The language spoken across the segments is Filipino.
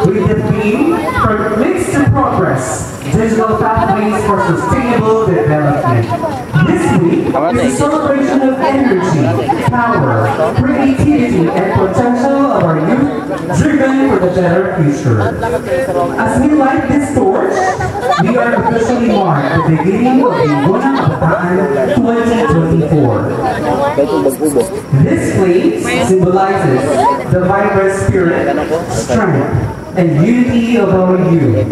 with the theme From Links to Progress, Digital Pathways for Sustainable Development. This week is a celebration of energy, power, creativity, and potential of our youth, driven for the better future. As we light this torch, we are officially marked the beginning of the Unang Kabataan 2024. This flame symbolizes the vibrant spirit, strength, and unity of our youth.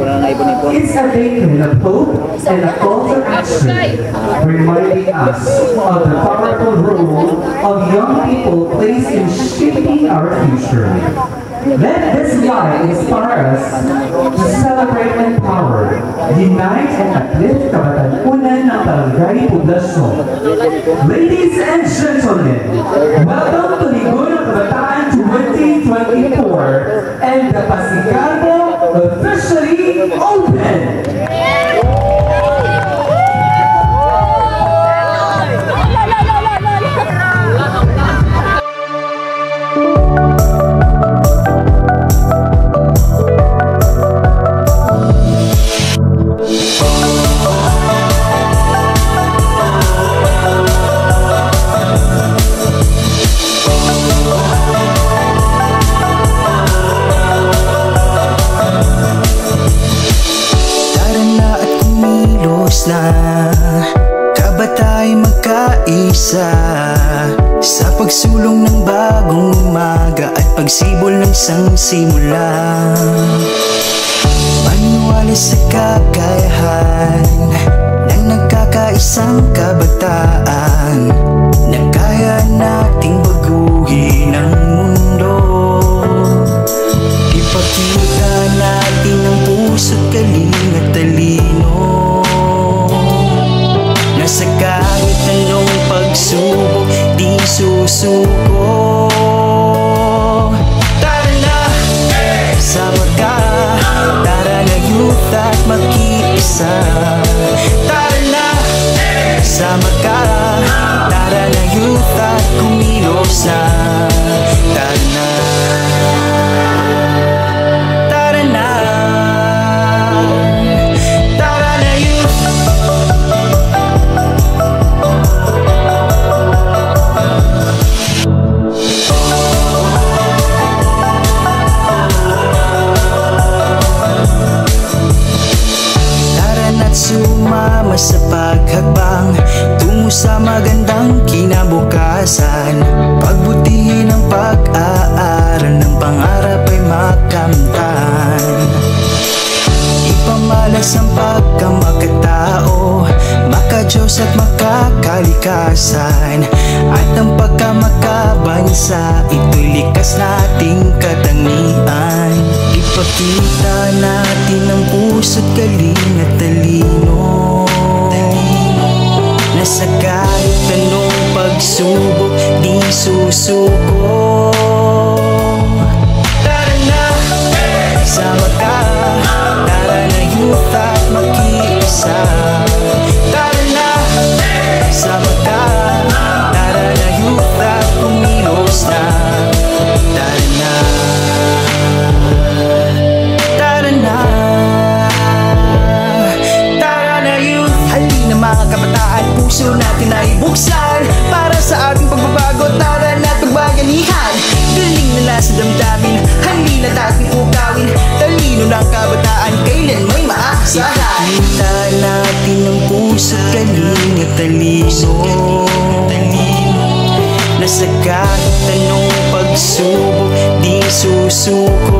It's a beacon of hope and a call to action, reminding us of the powerful role of young people plays in shaping our future. Let this light inspire us to celebrate Empower, unite and uplift kabatanunan ng barangay poblasyon. Ladies and gentlemen, welcome to Ligunang Kabataan 2024 and the Pasicarbo officially open! Kabatay magkaisa sa pagsulong ng bagong umaga at pagsibol ng isang simula. Maniwala sa kakayahan ng nagkakaisang kabataan na kaya nating baguhin ang mundo. Ipakita natin ang puso't galing at talino na sa kahit anong pagsubok di susuko. Tara na, sama ka, tara na youth at makiisa. Tara na, sama ka, tara na youth at kumilos na. Tara na, tara na, tara na youth. Sumama sa paghakbang tungo sa magandang kinabukasan. Pagbutihin ang pag-aaral ng pangarap ay makamtan. Ipamalas ang pagkamakatao, makadiyos at makakalikasan. At ang pagkamakabansa, ito'y likas nating katangian. Ipakita natin ang puso't galing at talino na sa kahit anong pagsubok di susuko. Tara na, sama ka, tara na youth at makiisa. Tara na, sama ka, tara na youth at kumilos na. Tara na, tara na, tara na youth. Halina mga kabataan, puso natin ay buksan para sa ating pagbabago. Tara na pagbaganihan, galing nila sa damdamin. Halina natin ukawin, talino ng kabataan, kailan may maaasahan. Ipakita natin ang puso't galing at talino na sa kahit anong pagsubok di susuko.